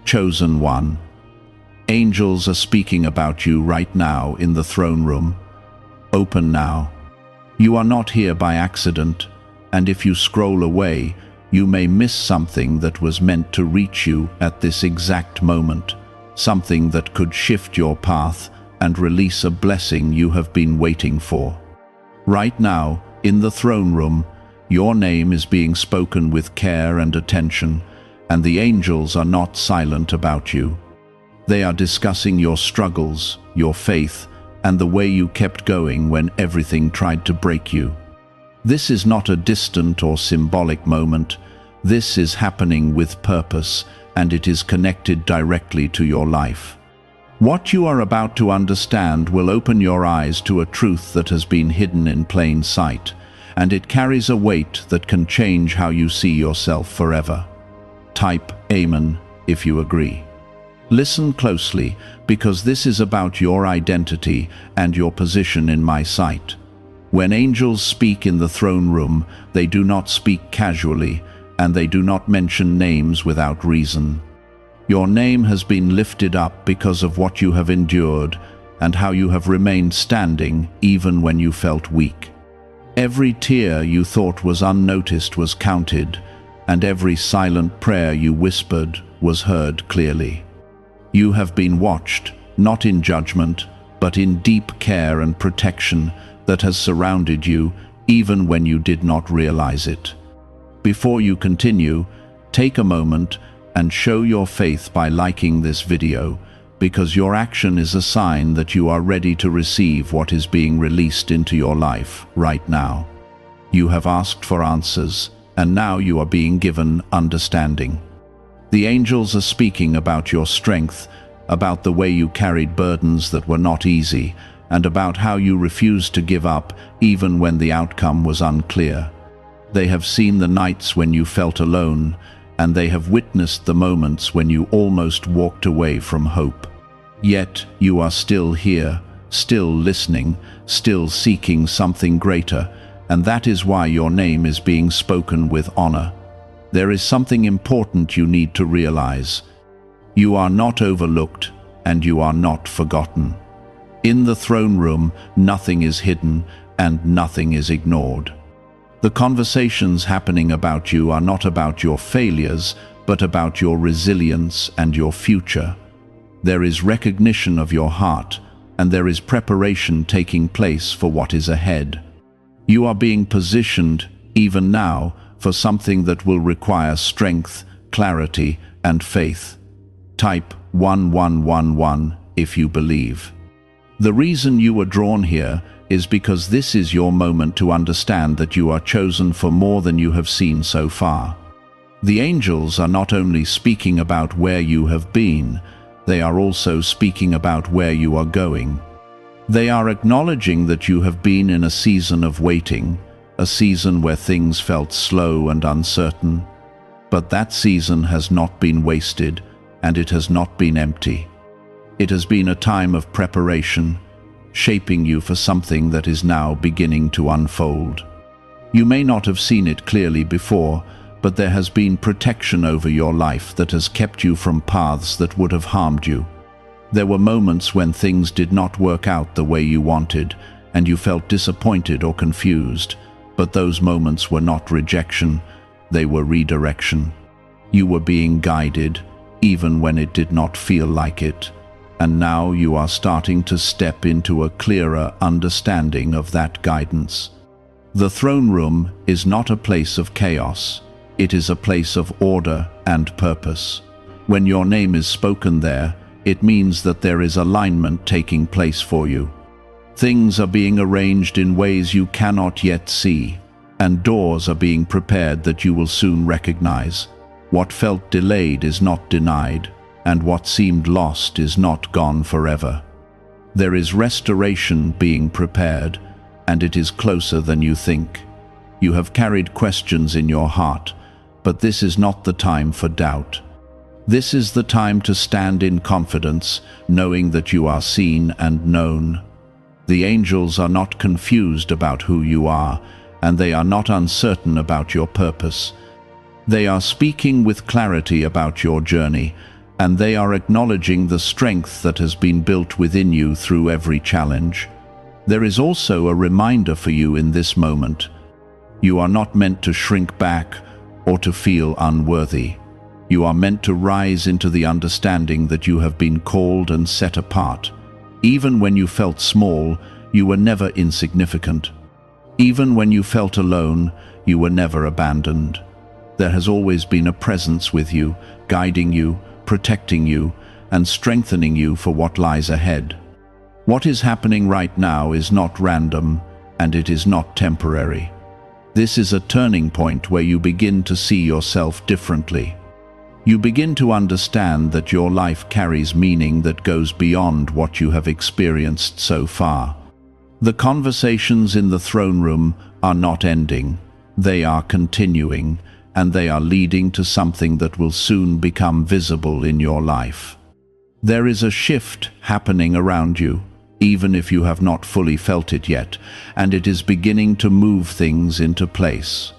Chosen one. Angels are speaking about you right now in the throne room. Open now. You are not here by accident, and if you scroll away, you may miss something that was meant to reach you at this exact moment, something that could shift your path and release a blessing you have been waiting for. Right now, in the throne room, your name is being spoken with care and attention, and the angels are not silent about you. They are discussing your struggles, your faith, and the way you kept going when everything tried to break you. This is not a distant or symbolic moment. This is happening with purpose, and it is connected directly to your life. What you are about to understand will open your eyes to a truth that has been hidden in plain sight, and it carries a weight that can change how you see yourself forever. Type Amen if you agree. Listen closely, because this is about your identity and your position in my sight. When angels speak in the throne room, they do not speak casually, and they do not mention names without reason. Your name has been lifted up because of what you have endured and how you have remained standing even when you felt weak. Every tear you thought was unnoticed was counted, and every silent prayer you whispered was heard clearly. You have been watched, not in judgment, but in deep care and protection that has surrounded you even when you did not realize it. Before you continue, take a moment and show your faith by liking this video, because your action is a sign that you are ready to receive what is being released into your life right now. You have asked for answers, and now you are being given understanding. The angels are speaking about your strength, about the way you carried burdens that were not easy, and about how you refused to give up even when the outcome was unclear. They have seen the nights when you felt alone, and they have witnessed the moments when you almost walked away from hope. Yet you are still here, still listening, still seeking something greater, and that is why your name is being spoken with honor. There is something important you need to realize. You are not overlooked, and you are not forgotten. In the throne room, nothing is hidden, and nothing is ignored. The conversations happening about you are not about your failures, but about your resilience and your future. There is recognition of your heart, and there is preparation taking place for what is ahead. You are being positioned, even now, for something that will require strength, clarity, and faith. Type 1111 if you believe. The reason you were drawn here is because this is your moment to understand that you are chosen for more than you have seen so far. The angels are not only speaking about where you have been, they are also speaking about where you are going. They are acknowledging that you have been in a season of waiting, a season where things felt slow and uncertain. But that season has not been wasted, and it has not been empty. It has been a time of preparation, shaping you for something that is now beginning to unfold. You may not have seen it clearly before, but there has been protection over your life that has kept you from paths that would have harmed you. There were moments when things did not work out the way you wanted, and you felt disappointed or confused, but those moments were not rejection, they were redirection. You were being guided, even when it did not feel like it. And now you are starting to step into a clearer understanding of that guidance. The throne room is not a place of chaos. It is a place of order and purpose. When your name is spoken there, it means that there is alignment taking place for you. Things are being arranged in ways you cannot yet see, and doors are being prepared that you will soon recognize. What felt delayed is not denied, and what seemed lost is not gone forever. There is restoration being prepared, and it is closer than you think. You have carried questions in your heart, but this is not the time for doubt. This is the time to stand in confidence, knowing that you are seen and known. The angels are not confused about who you are, and they are not uncertain about your purpose. They are speaking with clarity about your journey, and they are acknowledging the strength that has been built within you through every challenge. There is also a reminder for you in this moment. You are not meant to shrink back or to feel unworthy. You are meant to rise into the understanding that you have been called and set apart. Even when you felt small, you were never insignificant. Even when you felt alone, you were never abandoned. There has always been a presence with you, guiding you, protecting you, and strengthening you for what lies ahead. What is happening right now is not random, and it is not temporary. This is a turning point where you begin to see yourself differently. You begin to understand that your life carries meaning that goes beyond what you have experienced so far. The conversations in the throne room are not ending. They are continuing, and they are leading to something that will soon become visible in your life. There is a shift happening around you, even if you have not fully felt it yet, and it is beginning to move things into place.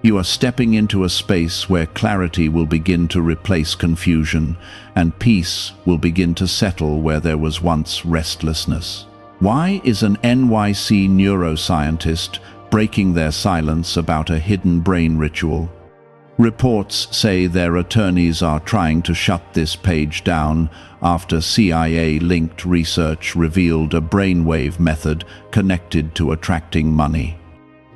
You are stepping into a space where clarity will begin to replace confusion, and peace will begin to settle where there was once restlessness. Why is an NYC neuroscientist breaking their silence about a hidden brain ritual? Reports say their attorneys are trying to shut this page down after CIA-linked research revealed a brainwave method connected to attracting money.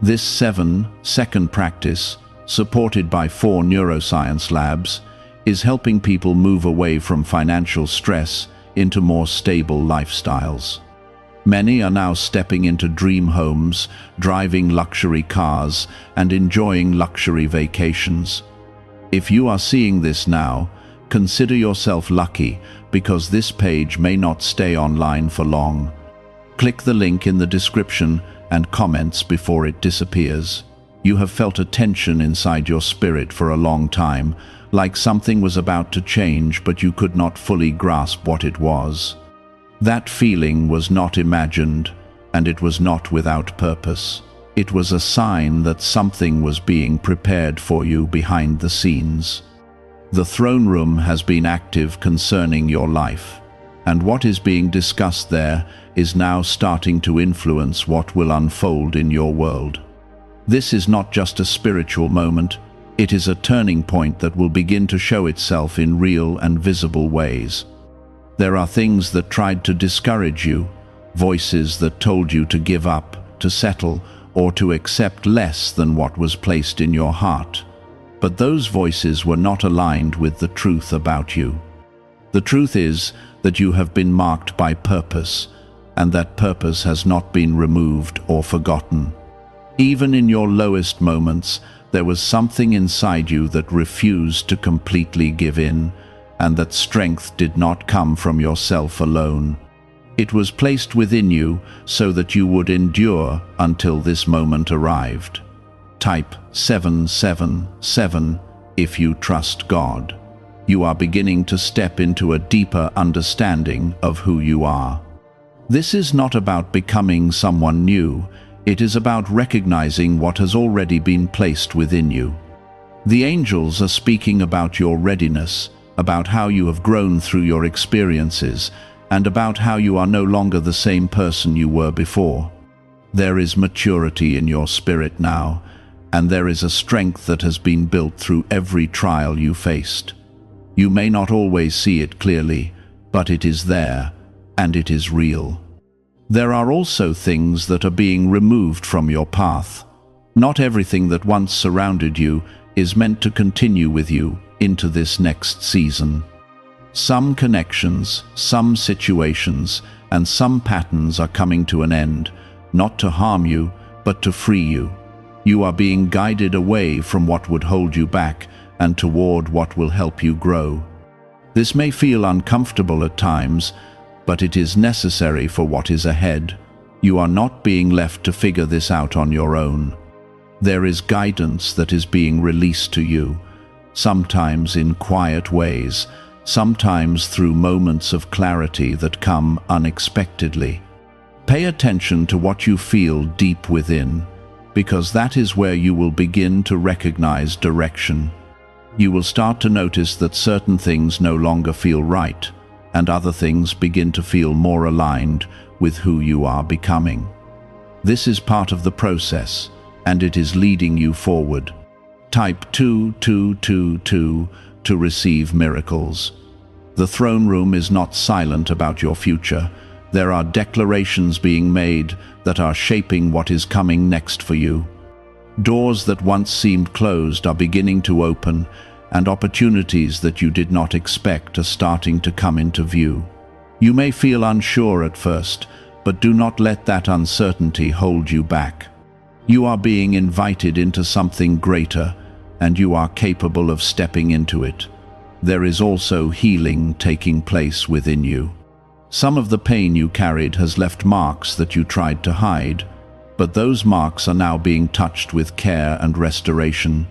This 7-second practice, supported by 4 neuroscience labs, is helping people move away from financial stress into more stable lifestyles. Many are now stepping into dream homes, driving luxury cars, and enjoying luxury vacations. If you are seeing this now, consider yourself lucky, because this page may not stay online for long. Click the link in the description and comments before it disappears. You have felt a tension inside your spirit for a long time, like something was about to change but you could not fully grasp what it was. That feeling was not imagined, and it was not without purpose. It was a sign that something was being prepared for you behind the scenes. The throne room has been active concerning your life, and what is being discussed there is now starting to influence what will unfold in your world. This is not just a spiritual moment, it is a turning point that will begin to show itself in real and visible ways. There are things that tried to discourage you, voices that told you to give up, to settle, or to accept less than what was placed in your heart. But those voices were not aligned with the truth about you. The truth is that you have been marked by purpose, and that purpose has not been removed or forgotten. Even in your lowest moments, there was something inside you that refused to completely give in, and that strength did not come from yourself alone. It was placed within you so that you would endure until this moment arrived. Type 777 if you trust God. You are beginning to step into a deeper understanding of who you are. This is not about becoming someone new, it is about recognizing what has already been placed within you. The angels are speaking about your readiness, about how you have grown through your experiences, and about how you are no longer the same person you were before. There is maturity in your spirit now, and there is a strength that has been built through every trial you faced. You may not always see it clearly, but it is there, and it is real. There are also things that are being removed from your path. Not everything that once surrounded you is meant to continue with you into this next season. Some connections, some situations, and some patterns are coming to an end, not to harm you, but to free you. You are being guided away from what would hold you back and toward what will help you grow. This may feel uncomfortable at times, but it is necessary for what is ahead. You are not being left to figure this out on your own. There is guidance that is being released to you, sometimes in quiet ways, sometimes through moments of clarity that come unexpectedly. Pay attention to what you feel deep within, because that is where you will begin to recognize direction. You will start to notice that certain things no longer feel right, and other things begin to feel more aligned with who you are becoming. This is part of the process, and it is leading you forward. Type 2222 to receive miracles. The throne room is not silent about your future. There are declarations being made that are shaping what is coming next for you. Doors that once seemed closed are beginning to open, and opportunities that you did not expect are starting to come into view. You may feel unsure at first, but do not let that uncertainty hold you back. You are being invited into something greater, and you are capable of stepping into it. There is also healing taking place within you. Some of the pain you carried has left marks that you tried to hide, but those marks are now being touched with care and restoration.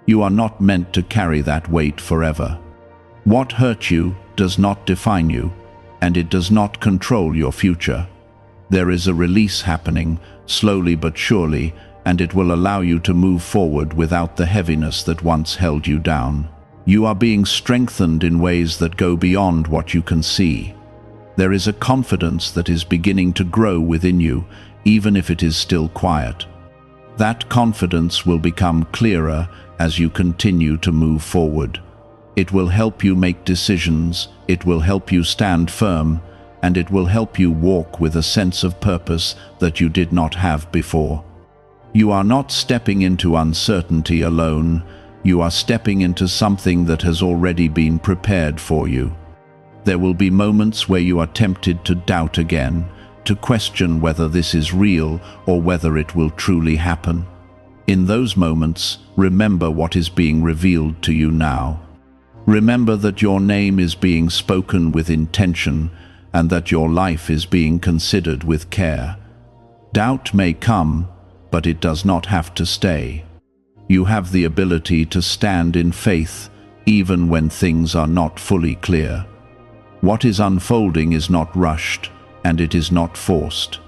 You are not meant to carry that weight forever. What hurt you does not define you, and it does not control your future. There is a release happening, slowly but surely, and it will allow you to move forward without the heaviness that once held you down. You are being strengthened in ways that go beyond what you can see. There is a confidence that is beginning to grow within you, even if it is still quiet. That confidence will become clearer as you continue to move forward. It will help you make decisions, it will help you stand firm, and it will help you walk with a sense of purpose that you did not have before. You are not stepping into uncertainty alone. You are stepping into something that has already been prepared for you. There will be moments where you are tempted to doubt again, to question whether this is real or whether it will truly happen. In those moments, remember what is being revealed to you now. Remember that your name is being spoken with intention and that your life is being considered with care. Doubt may come, but it does not have to stay. You have the ability to stand in faith even when things are not fully clear. What is unfolding is not rushed, and it is not forced.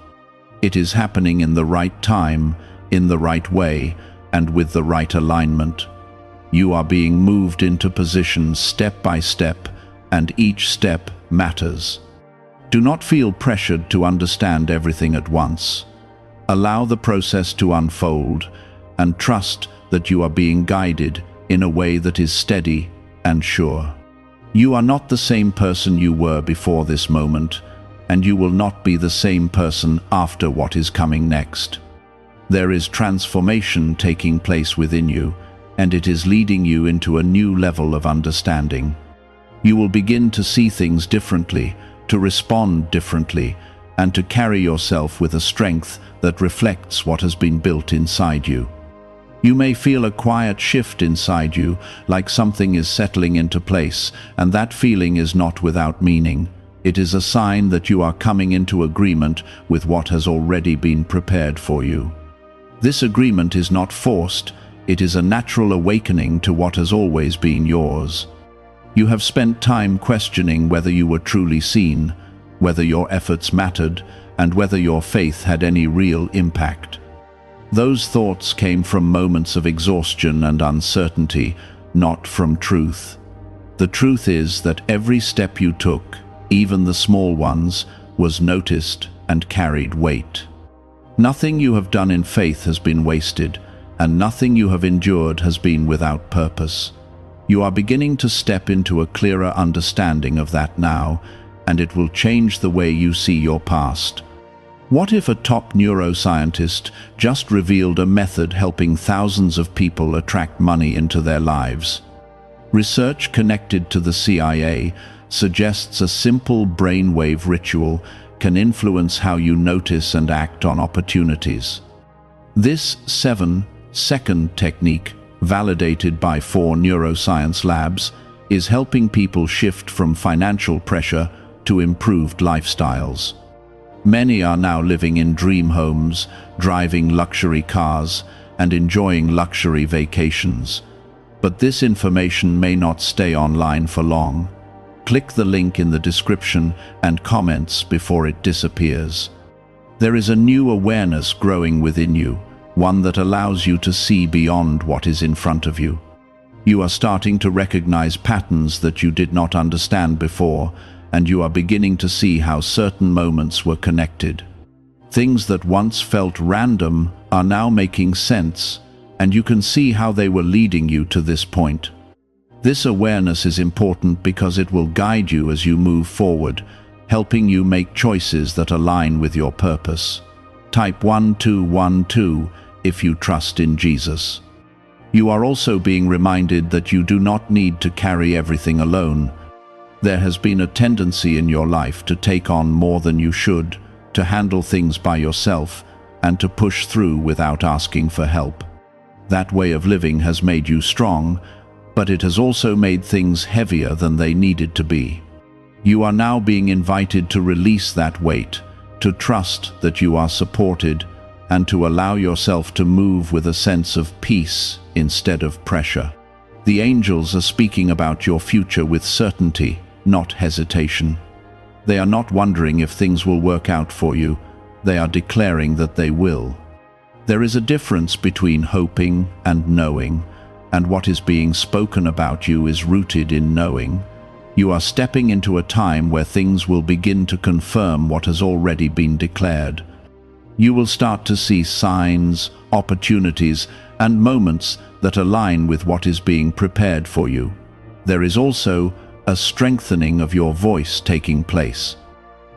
It is happening in the right time, in the right way, and with the right alignment. You are being moved into positions step by step, and each step matters. Do not feel pressured to understand everything at once. Allow the process to unfold, and trust that you are being guided in a way that is steady and sure. You are not the same person you were before this moment, and you will not be the same person after what is coming next. There is transformation taking place within you, and it is leading you into a new level of understanding. You will begin to see things differently, to respond differently, and to carry yourself with a strength that reflects what has been built inside you. You may feel a quiet shift inside you, like something is settling into place, and that feeling is not without meaning. It is a sign that you are coming into agreement with what has already been prepared for you. This agreement is not forced, it is a natural awakening to what has always been yours. You have spent time questioning whether you were truly seen, whether your efforts mattered, and whether your faith had any real impact. Those thoughts came from moments of exhaustion and uncertainty, not from truth. The truth is that every step you took, even the small ones, was noticed and carried weight. Nothing you have done in faith has been wasted, and nothing you have endured has been without purpose. You are beginning to step into a clearer understanding of that now, and it will change the way you see your past. What if a top neuroscientist just revealed a method helping thousands of people attract money into their lives? Research connected to the CIA suggests a simple brainwave ritual can influence how you notice and act on opportunities. This 7-second technique, validated by 4 neuroscience labs, is helping people shift from financial pressure to improved lifestyles. Many are now living in dream homes, driving luxury cars, and enjoying luxury vacations. But this information may not stay online for long. Click the link in the description and comments before it disappears. There is a new awareness growing within you, one that allows you to see beyond what is in front of you. You are starting to recognize patterns that you did not understand before, and you are beginning to see how certain moments were connected. Things that once felt random are now making sense, and you can see how they were leading you to this point. This awareness is important because it will guide you as you move forward, helping you make choices that align with your purpose. Type 1212 if you trust in Jesus. You are also being reminded that you do not need to carry everything alone. There has been a tendency in your life to take on more than you should, to handle things by yourself, and to push through without asking for help. That way of living has made you strong, but it has also made things heavier than they needed to be. You are now being invited to release that weight, to trust that you are supported, and to allow yourself to move with a sense of peace instead of pressure. The angels are speaking about your future with certainty, not hesitation. They are not wondering if things will work out for you. They are declaring that they will. There is a difference between hoping and knowing, and what is being spoken about you is rooted in knowing. You are stepping into a time where things will begin to confirm what has already been declared. You will start to see signs, opportunities, and moments that align with what is being prepared for you. There is also a strengthening of your voice taking place.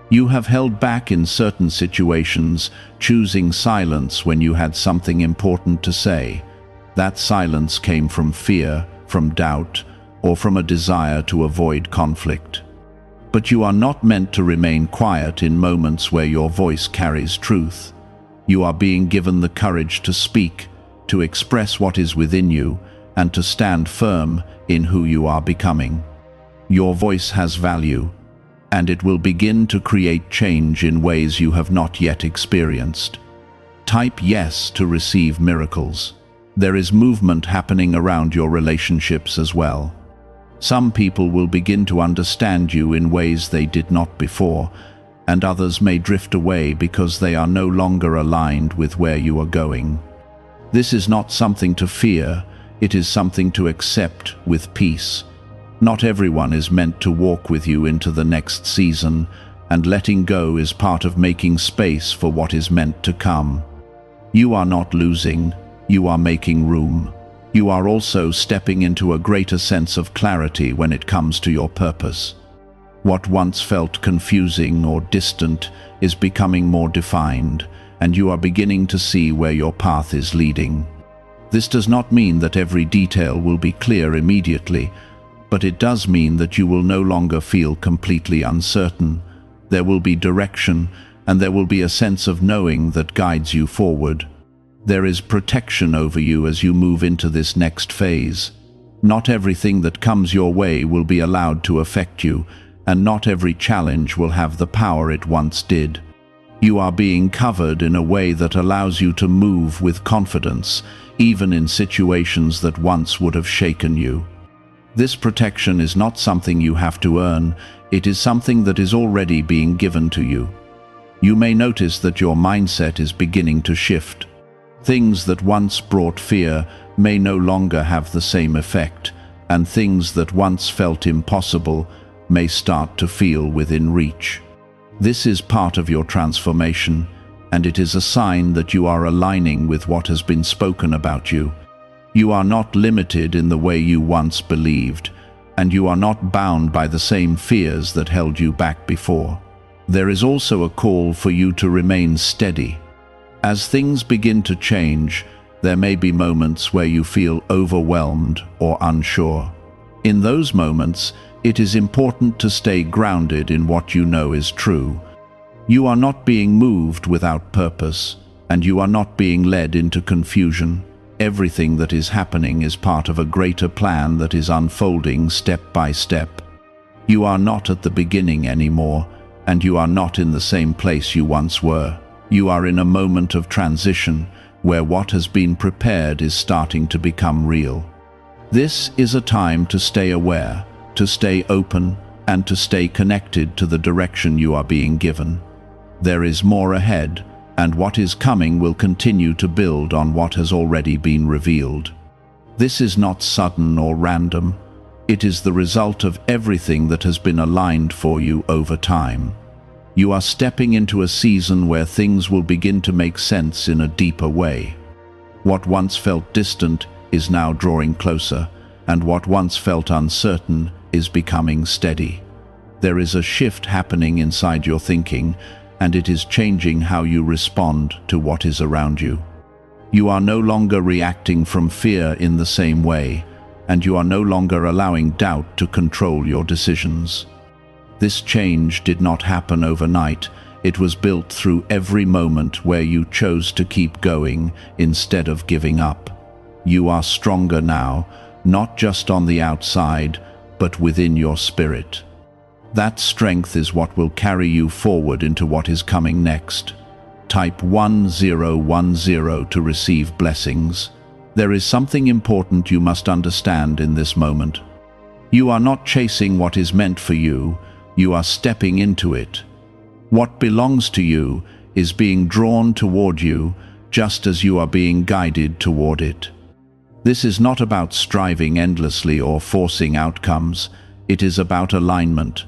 You have held back in certain situations, choosing silence when you had something important to say. That silence came from fear, from doubt, or from a desire to avoid conflict. But you are not meant to remain quiet in moments where your voice carries truth. You are being given the courage to speak, to express what is within you, and to stand firm in who you are becoming. Your voice has value, and it will begin to create change in ways you have not yet experienced. Type yes to receive miracles. There is movement happening around your relationships as well. Some people will begin to understand you in ways they did not before, and others may drift away because they are no longer aligned with where you are going. This is not something to fear, it is something to accept with peace. Not everyone is meant to walk with you into the next season, and letting go is part of making space for what is meant to come. You are not losing, you are making room. You are also stepping into a greater sense of clarity when it comes to your purpose. What once felt confusing or distant is becoming more defined, and you are beginning to see where your path is leading. This does not mean that every detail will be clear immediately, but it does mean that you will no longer feel completely uncertain. There will be direction, and there will be a sense of knowing that guides you forward. There is protection over you as you move into this next phase. Not everything that comes your way will be allowed to affect you, and not every challenge will have the power it once did. You are being covered in a way that allows you to move with confidence, even in situations that once would have shaken you. This protection is not something you have to earn, it is something that is already being given to you. You may notice that your mindset is beginning to shift. Things that once brought fear may no longer have the same effect, and things that once felt impossible may start to feel within reach. This is part of your transformation, and it is a sign that you are aligning with what has been spoken about you. You are not limited in the way you once believed, and you are not bound by the same fears that held you back before. There is also a call for you to remain steady. As things begin to change, there may be moments where you feel overwhelmed or unsure. In those moments, it is important to stay grounded in what you know is true. You are not being moved without purpose, and you are not being led into confusion. Everything that is happening is part of a greater plan that is unfolding step by step. You are not at the beginning anymore, and you are not in the same place you once were. You are in a moment of transition where what has been prepared is starting to become real. This is a time to stay aware, to stay open, and to stay connected to the direction you are being given. There is more ahead, and what is coming will continue to build on what has already been revealed. This is not sudden or random. It is the result of everything that has been aligned for you over time. You are stepping into a season where things will begin to make sense in a deeper way. What once felt distant is now drawing closer, and what once felt uncertain is becoming steady. There is a shift happening inside your thinking, and it is changing how you respond to what is around you. You are no longer reacting from fear in the same way, and you are no longer allowing doubt to control your decisions. This change did not happen overnight. It was built through every moment where you chose to keep going instead of giving up. You are stronger now, not just on the outside, but within your spirit. That strength is what will carry you forward into what is coming next. Type 1010 to receive blessings. There is something important you must understand in this moment. You are not chasing what is meant for you, you are stepping into it. What belongs to you is being drawn toward you, just as you are being guided toward it. This is not about striving endlessly or forcing outcomes. It is about alignment.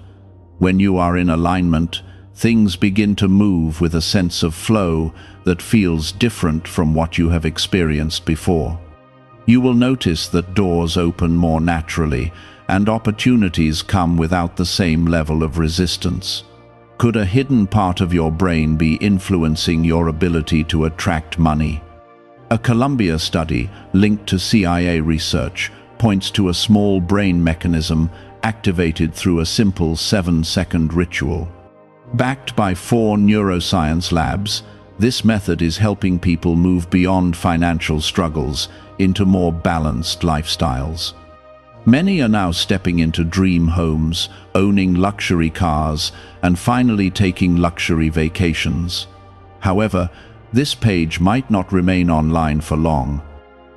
When you are in alignment, things begin to move with a sense of flow that feels different from what you have experienced before. You will notice that doors open more naturally, and opportunities come without the same level of resistance. Could a hidden part of your brain be influencing your ability to attract money? A Columbia study linked to CIA research points to a small brain mechanism activated through a simple 7-second ritual. Backed by 4 neuroscience labs, this method is helping people move beyond financial struggles into more balanced lifestyles. Many are now stepping into dream homes, owning luxury cars, and finally taking luxury vacations. However, this page might not remain online for long.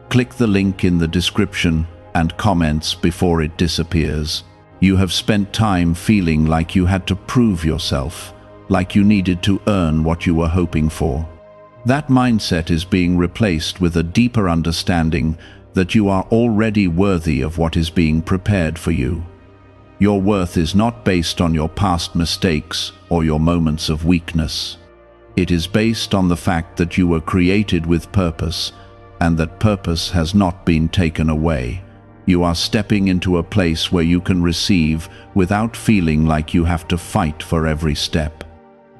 Click the link in the description and comments before it disappears. You have spent time feeling like you had to prove yourself, like you needed to earn what you were hoping for. That mindset is being replaced with a deeper understanding that you are already worthy of what is being prepared for you. Your worth is not based on your past mistakes or your moments of weakness. It is based on the fact that you were created with purpose, and that purpose has not been taken away. You are stepping into a place where you can receive without feeling like you have to fight for every step.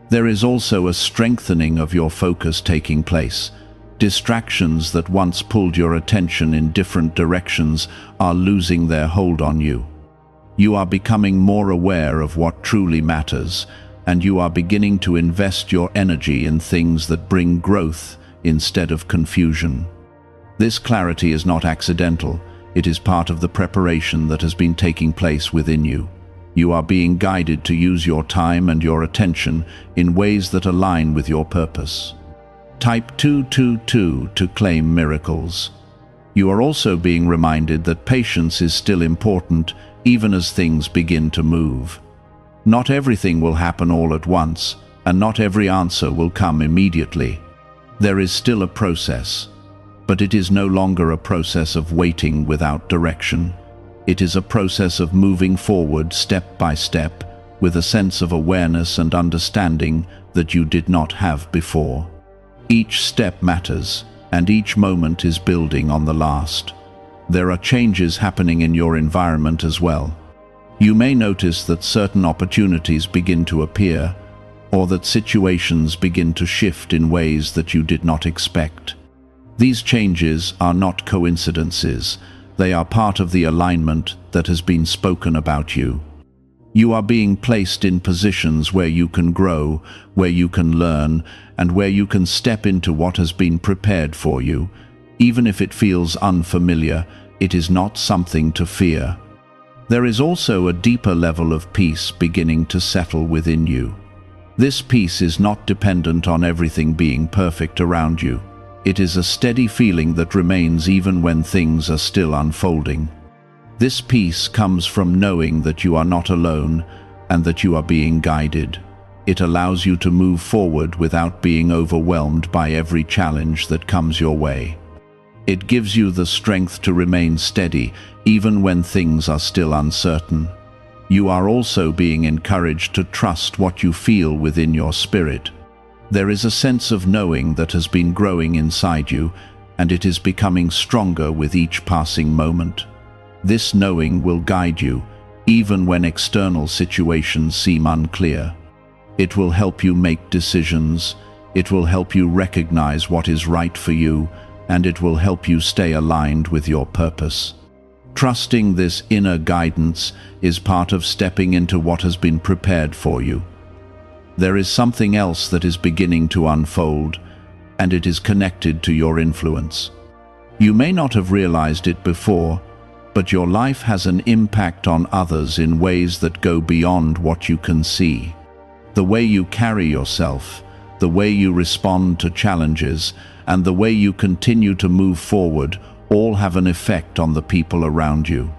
There is also a strengthening of your focus taking place. Distractions that once pulled your attention in different directions are losing their hold on you. You are becoming more aware of what truly matters, and you are beginning to invest your energy in things that bring growth instead of confusion. This clarity is not accidental. It is part of the preparation that has been taking place within you. You are being guided to use your time and your attention in ways that align with your purpose. Type 222 to claim miracles. You are also being reminded that patience is still important even as things begin to move. Not everything will happen all at once, and not every answer will come immediately. There is still a process, but it is no longer a process of waiting without direction. It is a process of moving forward step by step with a sense of awareness and understanding that you did not have before. Each step matters, and each moment is building on the last. There are changes happening in your environment as well. You may notice that certain opportunities begin to appear, or that situations begin to shift in ways that you did not expect. These changes are not coincidences. They are part of the alignment that has been spoken about you. You are being placed in positions where you can grow, where you can learn, and where you can step into what has been prepared for you. Even if it feels unfamiliar, it is not something to fear. There is also a deeper level of peace beginning to settle within you. This peace is not dependent on everything being perfect around you. It is a steady feeling that remains even when things are still unfolding. This peace comes from knowing that you are not alone and that you are being guided. It allows you to move forward without being overwhelmed by every challenge that comes your way. It gives you the strength to remain steady, even when things are still uncertain. You are also being encouraged to trust what you feel within your spirit. There is a sense of knowing that has been growing inside you, and it is becoming stronger with each passing moment. This knowing will guide you, even when external situations seem unclear. It will help you make decisions, it will help you recognize what is right for you, and it will help you stay aligned with your purpose. Trusting this inner guidance is part of stepping into what has been prepared for you. There is something else that is beginning to unfold, and it is connected to your influence. You may not have realized it before, but your life has an impact on others in ways that go beyond what you can see. The way you carry yourself, the way you respond to challenges, and the way you continue to move forward all have an effect on the people around you.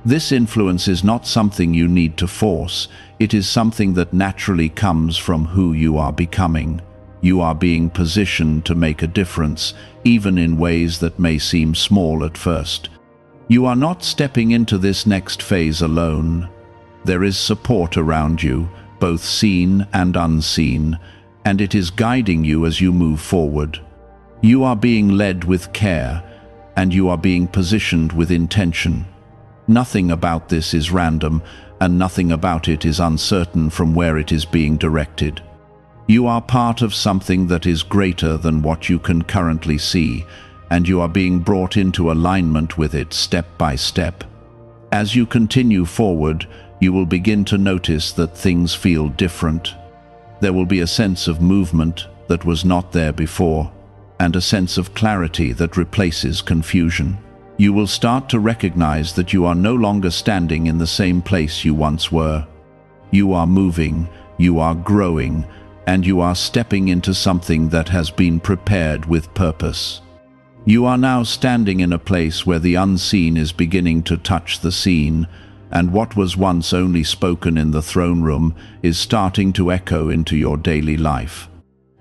This influence is not something you need to force, it is something that naturally comes from who you are becoming. You are being positioned to make a difference, even in ways that may seem small at first. You are not stepping into this next phase alone. There is support around you, both seen and unseen, and it is guiding you as you move forward. You are being led with care, and you are being positioned with intention. Nothing about this is random, and nothing about it is uncertain from where it is being directed. You are part of something that is greater than what you can currently see, and you are being brought into alignment with it step by step. As you continue forward, you will begin to notice that things feel different. There will be a sense of movement that was not there before, and a sense of clarity that replaces confusion. You will start to recognize that you are no longer standing in the same place you once were. You are moving, you are growing, and you are stepping into something that has been prepared with purpose. You are now standing in a place where the unseen is beginning to touch the seen, and what was once only spoken in the throne room is starting to echo into your daily life.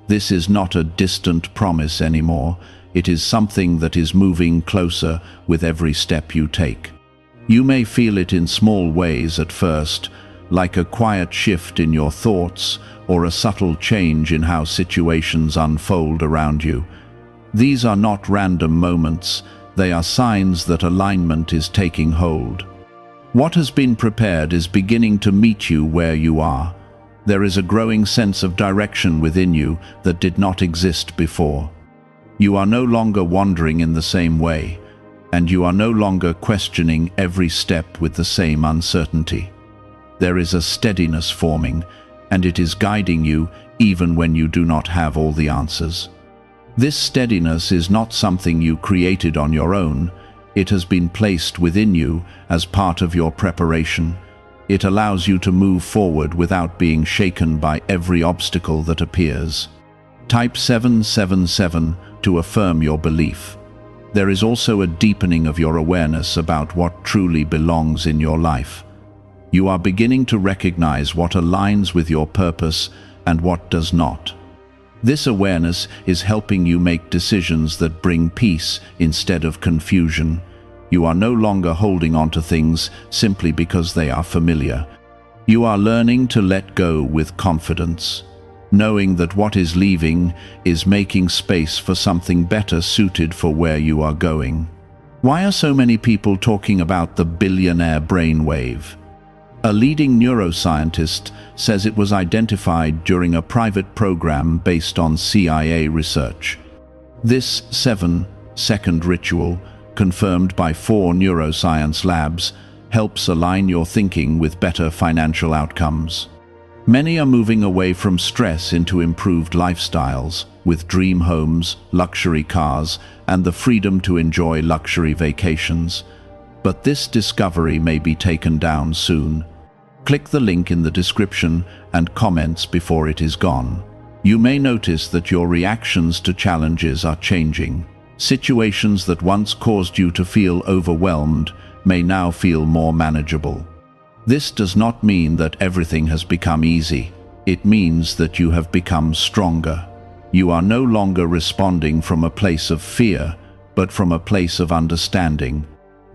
This is not a distant promise anymore, it is something that is moving closer with every step you take. You may feel it in small ways at first, like a quiet shift in your thoughts or a subtle change in how situations unfold around you. These are not random moments, they are signs that alignment is taking hold. What has been prepared is beginning to meet you where you are. There is a growing sense of direction within you that did not exist before. You are no longer wandering in the same way, and you are no longer questioning every step with the same uncertainty. There is a steadiness forming, and it is guiding you even when you do not have all the answers. This steadiness is not something you created on your own. It has been placed within you as part of your preparation. It allows you to move forward without being shaken by every obstacle that appears. Type 777 to affirm your belief. There is also a deepening of your awareness about what truly belongs in your life. You are beginning to recognize what aligns with your purpose and what does not. This awareness is helping you make decisions that bring peace instead of confusion. You are no longer holding on to things simply because they are familiar. You are learning to let go with confidence, knowing that what is leaving is making space for something better suited for where you are going. Why are so many people talking about the billionaire brainwave? A leading neuroscientist says it was identified during a private program based on CIA research. This 7-second ritual, confirmed by 4 neuroscience labs, helps align your thinking with better financial outcomes. Many are moving away from stress into improved lifestyles, with dream homes, luxury cars, and the freedom to enjoy luxury vacations. But this discovery may be taken down soon. Click the link in the description and comments before it is gone. You may notice that your reactions to challenges are changing. Situations that once caused you to feel overwhelmed may now feel more manageable. This does not mean that everything has become easy. It means that you have become stronger. You are no longer responding from a place of fear, but from a place of understanding.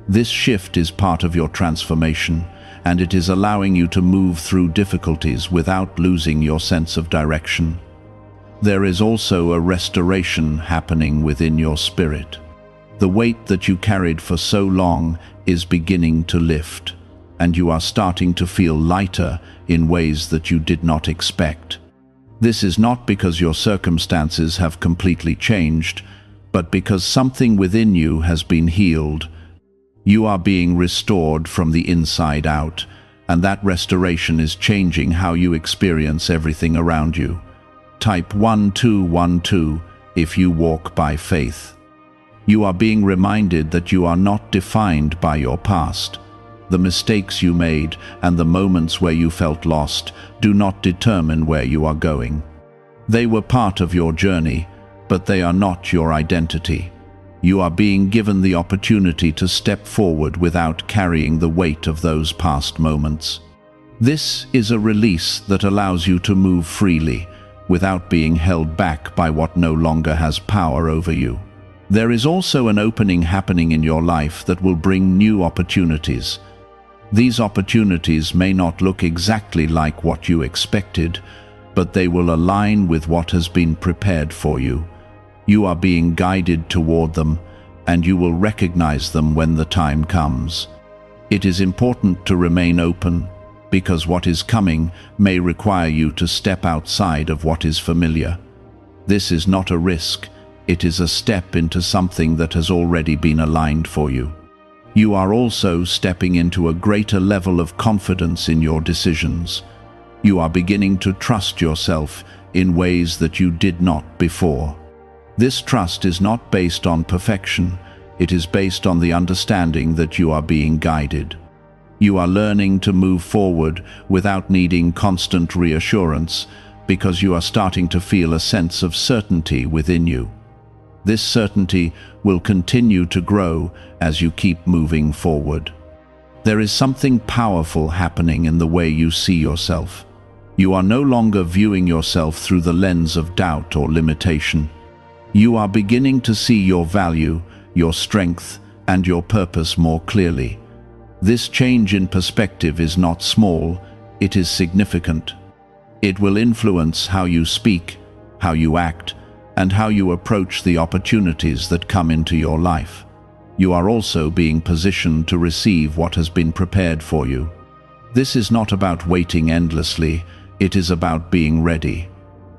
This shift is part of your transformation, and it is allowing you to move through difficulties without losing your sense of direction. There is also a restoration happening within your spirit. The weight that you carried for so long is beginning to lift, and you are starting to feel lighter in ways that you did not expect. This is not because your circumstances have completely changed, but because something within you has been healed. You are being restored from the inside out, and that restoration is changing how you experience everything around you. Type 1212 if you walk by faith. You are being reminded that you are not defined by your past. The mistakes you made and the moments where you felt lost do not determine where you are going. They were part of your journey, but they are not your identity. You are being given the opportunity to step forward without carrying the weight of those past moments. This is a release that allows you to move freely, without being held back by what no longer has power over you. There is also an opening happening in your life that will bring new opportunities. These opportunities may not look exactly like what you expected, but they will align with what has been prepared for you. You are being guided toward them, and you will recognize them when the time comes. It is important to remain open, because what is coming may require you to step outside of what is familiar. This is not a risk, it is a step into something that has already been aligned for you. You are also stepping into a greater level of confidence in your decisions. You are beginning to trust yourself in ways that you did not before. This trust is not based on perfection, it is based on the understanding that you are being guided. You are learning to move forward without needing constant reassurance, because you are starting to feel a sense of certainty within you. This certainty will continue to grow as you keep moving forward. There is something powerful happening in the way you see yourself. You are no longer viewing yourself through the lens of doubt or limitation. You are beginning to see your value, your strength, and your purpose more clearly. This change in perspective is not small, it is significant. It will influence how you speak, how you act, and how you approach the opportunities that come into your life. You are also being positioned to receive what has been prepared for you. This is not about waiting endlessly, it is about being ready.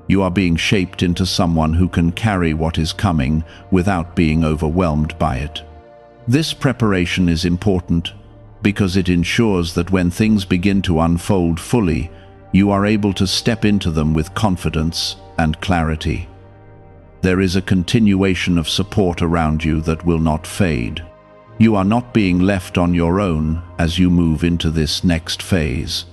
You are being shaped into someone who can carry what is coming without being overwhelmed by it. This preparation is important because it ensures that when things begin to unfold fully, you are able to step into them with confidence and clarity. There is a continuation of support around you that will not fade. You are not being left on your own as you move into this next phase.